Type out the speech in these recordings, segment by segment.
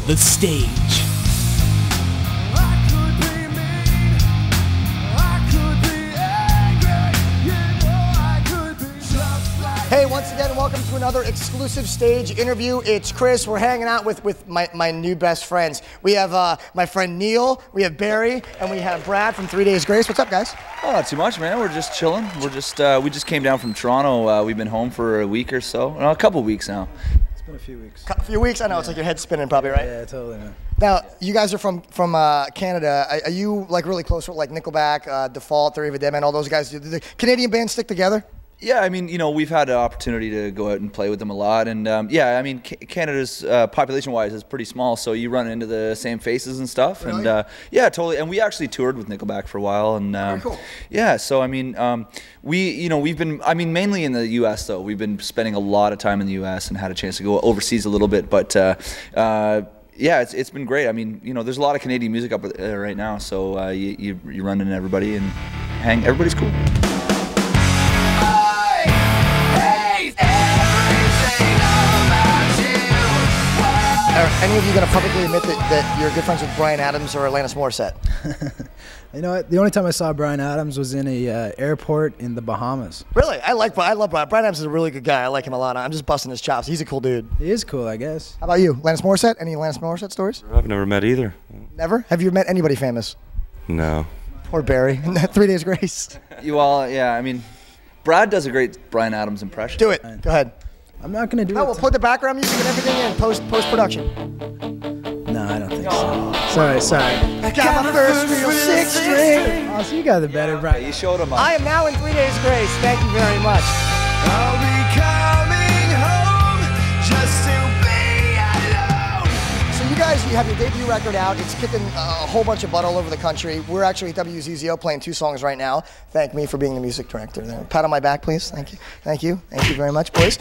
The stage. Hey, once again, welcome to another exclusive stage interview. It's Chris. We're hanging out with my new best friends. We have my friend Neil, we have Barry, and we have Brad from 3 Days Grace. What's up, guys? Oh, not too much, man. We're just chilling. We're just we just came down from Toronto. We've been home for a week or so. No, a couple weeks now. It's been a few weeks. A few weeks? I know, it's like your head's spinning probably, right? Yeah, totally, man. Now, you guys are from Canada. Are you like really close with like Nickelback, Default, Tiedeman, all those guys? Do the Canadian bands stick together? Yeah, I mean, you know, we've had an opportunity to go out and play with them a lot, and yeah, I mean, Canada's population-wise is pretty small, so you run into the same faces and stuff, really? And yeah, totally. And we actually toured with Nickelback for a while, and very cool. Yeah, so I mean, we've been, I mean, mainly in the U.S. though. We've been spending a lot of time in the U.S. and had a chance to go overseas a little bit, but. Yeah, it's been great. I mean, you know, there's a lot of Canadian music up there right now, so you run into everybody and hang. Everybody's cool. Are any of you going to publicly admit that you're good friends with Bryan Adams or Alanis Morissette? You know what? The only time I saw Bryan Adams was in a airport in the Bahamas. Really? I love Bryan. Bryan Adams is a really good guy. I like him a lot. I'm just busting his chops. He's a cool dude. He is cool, I guess. How about you? Alanis Morissette? Any Alanis Morissette stories? I've never met either. Never? Have you met anybody famous? No. Poor Barry. 3 Days Grace. You all, yeah, I mean, Brad does a great Bryan Adams impression. Do it. Go ahead. I'm not going to do it. No, we'll put the background music and everything in post-production. No, I don't think so. Sorry. I got my first real six string. Oh, so you got the better, Bryan. Yeah, you showed him. I am now in 3 Days Grace. Thank you very much. I'll be coming home just to be alone. So you guys, you have your debut record out. It's kicking a whole bunch of butt all over the country. We're actually at WZZO playing 2 songs right now. Thank me for being the music director there. Pat on my back, please. Thank you. Thank you. Thank you very much, boys.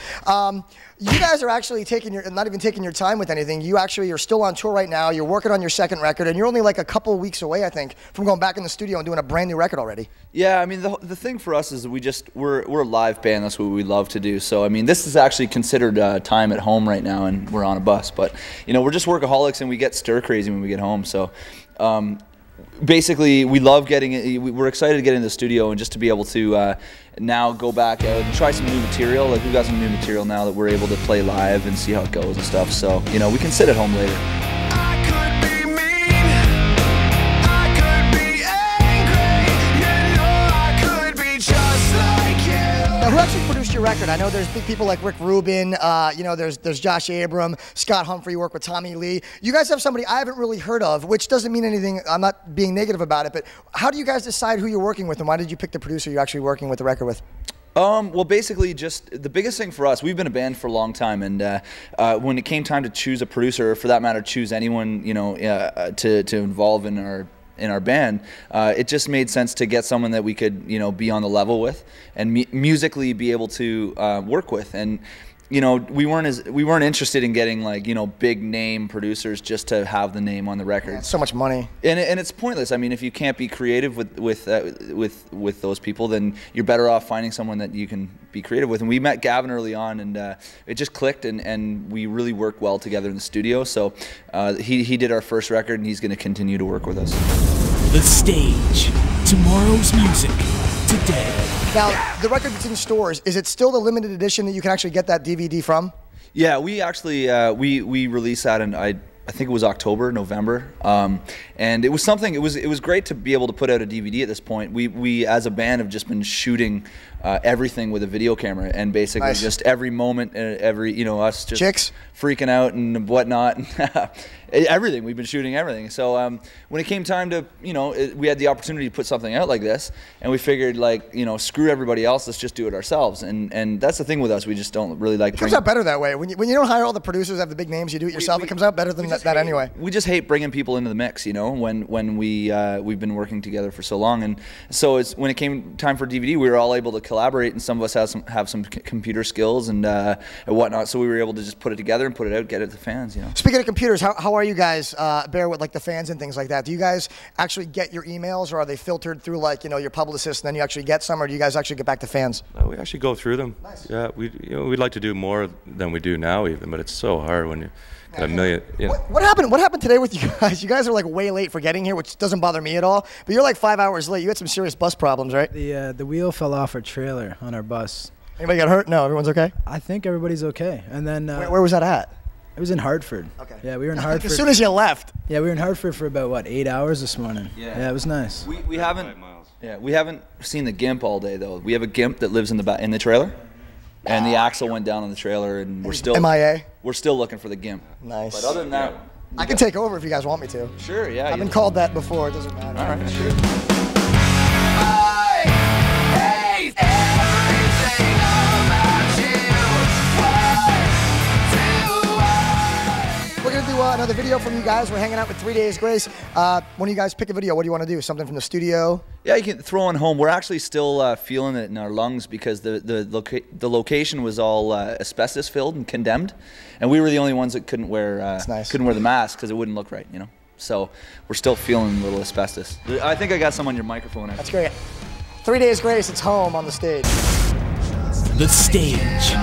You guys are actually not even taking your time with anything. You actually are still on tour right now. You're working on your second record, and you're only like a couple of weeks away, I think, from going back in the studio and doing a brand new record already. Yeah, I mean, the thing for us is we're a live band. That's what we love to do. So I mean, this is actually considered time at home right now, and we're on a bus. But you know, we're just workaholics, and we get stir crazy when we get home. So. Basically, we love we're excited to get in the studio and just to be able to now go back out and try some new material. Like, we've got some new material now that we're able to play live and see how it goes and stuff. So, you know, we can sit at home later. I could be mean, I could be angry, you know I could be just like you. Now, who actually produced your record? I know there's big people like Rick Rubin, you know, there's Josh Abram, Scott Humphrey, you work with Tommy Lee. You guys have somebody I haven't really heard of, which doesn't mean anything, I'm not being negative about it, but how do you guys decide who you're working with, and why did you pick the producer you're actually working with the record with? Well, basically, just the biggest thing for us, we've been a band for a long time, and when it came time to choose a producer, or for that matter, choose anyone, you know, to involve in our band, it just made sense to get someone that we could, you know, be on the level with and musically be able to work with. And you know, we weren't interested in getting, like, you know, big name producers just to have the name on the record. Yeah, so much money, and it's pointless. I mean, if you can't be creative with those people, then you're better off finding someone that you can be creative with. And we met Gavin early on, and it just clicked, and we really worked well together in the studio. So he did our first record, and he's going to continue to work with us. The stage. Tomorrow's music. Today. Now, the record that's in stores, is it still the limited edition that you can actually get that DVD from? Yeah, we actually we released that in I think it was October, November, and it was something. It was great to be able to put out a DVD at this point. We as a band have just been shooting everything with a video camera, and basically just every moment, every, you know, us just chicks freaking out and whatnot. Everything, we've been shooting everything. So when it came time to, you know, we had the opportunity to put something out like this, and we figured, like, you know, screw everybody else, let's just do it ourselves. And that's the thing with us, we just don't really like. It comes out better that way. When you don't hire all the producers, have the big names, you do it yourself. It comes out better than that anyway. We just hate bringing people into the mix, you know, when we've been working together for so long, and so when it came time for DVD, we were all able to collaborate, and some of us have some computer skills and whatnot, so we were able to just put it together and put it out, get it to the fans, you know. Speaking of computers, how are you guys bear with, like, the fans and things like that? Do you guys actually get your emails, or are they filtered through, like, you know, your publicist, and then you actually get some, or do you guys actually get back to fans? We actually go through them. Nice. Yeah, we'd like to do more than we do now even, but it's so hard when you a million. You know. What happened? What happened today with you guys? You guys are like way late for getting here, which doesn't bother me at all. But you're like 5 hours late. You had some serious bus problems, right? The wheel fell off our trailer on our bus. Anybody got hurt? No, everyone's okay. I think everybody's okay. And then Where was that at? it was in Hartford. Okay. Yeah, we were in Hartford. As soon as you left. Yeah, we were in Hartford for about what, 8 hours this morning. Yeah, it was nice. We haven't. Yeah, we haven't seen the gimp all day though. We have a gimp that lives in the trailer, and the axle went down on the trailer, and we're still MIA. We're still looking for the gimp. Nice. But other than that, I can take over if you guys want me to. sure, yeah. I've been called that before. It doesn't matter. All right, sure. We're going to do another video from you guys. We're hanging out with 3 Days Grace. When you guys pick a video, what do you want to do? Something from the studio? Yeah, you can throw on home. We're actually still feeling it in our lungs because the location was all asbestos filled and condemned, and we were the only ones that couldn't wear couldn't wear the mask because it wouldn't look right, you know. So we're still feeling a little asbestos. I think I got some on your microphone. That's great. 3 Days Grace, it's home on the stage. The stage.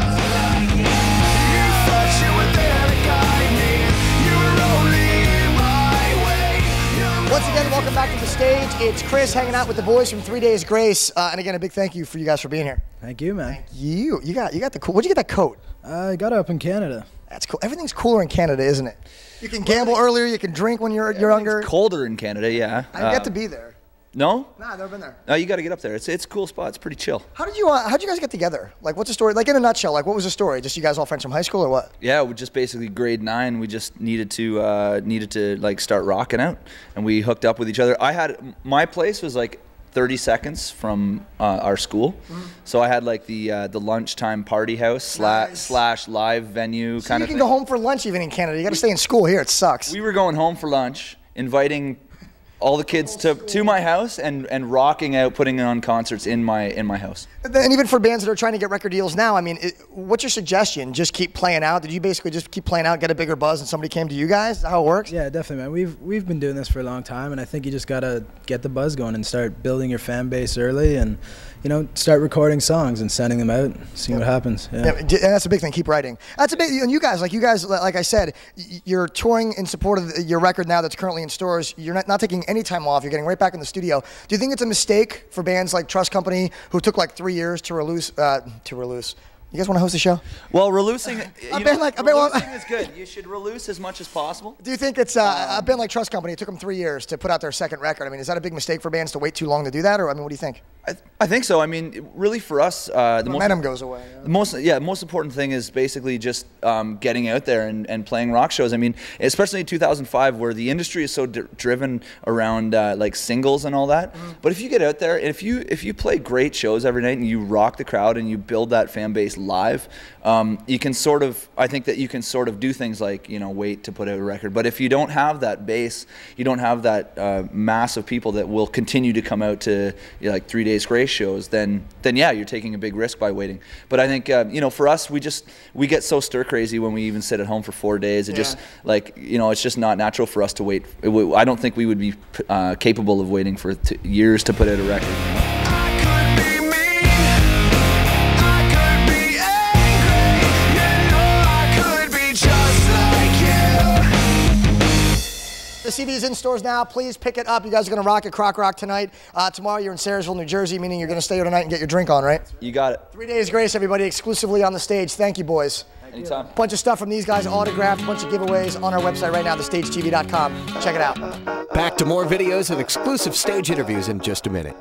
Once again, welcome back to the stage. It's Chris hanging out with the boys from 3 Days Grace. And again, a big thank you for you guys for being here. Thank you, man. You got the cool. Where'd you get that coat? I got it up in Canada. That's cool. Everything's cooler in Canada, isn't it? You can gamble earlier. You can drink when you're younger. It's colder in Canada, yeah. I get to be there. No? Nah, I've never been there. No, you got to get up there. It's a cool spot. It's pretty chill. How'd you guys get together? Like, what's the story? Like, in a nutshell, like, what was the story? Just you guys all friends from high school or what? Yeah, we just basically grade 9. We just needed to like start rocking out, and we hooked up with each other. My place was like 30 seconds from our school, so I had like the lunchtime party house slash live venue So kind you of can thing. go home for lunch even in Canada. You got to stay in school here. It sucks. We were going home for lunch, inviting all the kids to my house and rocking out, putting on concerts in my house. And even for bands that are trying to get record deals now, I mean, what's your suggestion? Just keep playing out? Did you basically just keep playing out, get a bigger buzz, and somebody came to you guys? Is that how it works? Yeah, definitely, man. We've been doing this for a long time, and I think you just gotta get the buzz going and start building your fan base early, and start recording songs and sending them out, seeing what happens. Yeah. And that's a big thing. Keep writing. That's a big. And you guys, like I said, you're touring in support of your record now that's currently in stores. You're not taking any time off. You're getting right back in the studio. Do you think it's a mistake for bands like Trust Company, who took like 3 years to release? You guys want to host the show? Well, releasing releasing is good. You should release as much as possible. Do you think it's a band like Trust Company? It took them 3 years to put out their second record. I mean, is that a big mistake for bands to wait too long to do that, or I mean, what do you think? I think so. I mean, really for us, the Momentum goes away. The most important thing is basically just getting out there and playing rock shows. I mean, especially in 2005, where the industry is so driven around like singles and all that. But if you get out there, if you play great shows every night and you rock the crowd and you build that fan base live, you can I think that you can sort of do things like wait to put out a record. But if you don't have that base, you don't have that mass of people that will continue to come out to like 3 Days Grace shows, then yeah, you're taking a big risk by waiting. But I think for us, we get so stir crazy when we even sit at home for 4 days. It just it's just not natural for us to wait. I don't think we would be capable of waiting for years to put out a record. The CD is in stores now. Please pick it up. You guys are going to rock at Croc Rock tonight. Tomorrow you're in Sayersville, New Jersey, meaning you're going to stay here tonight and get your drink on, right? You got it. 3 Days Grace, everybody, exclusively on the stage. Thank you, boys. Anytime. Bunch of stuff from these guys, autographed, bunch of giveaways on our website right now, thestagetv.com. Check it out. Back to more videos and exclusive stage interviews in just a minute.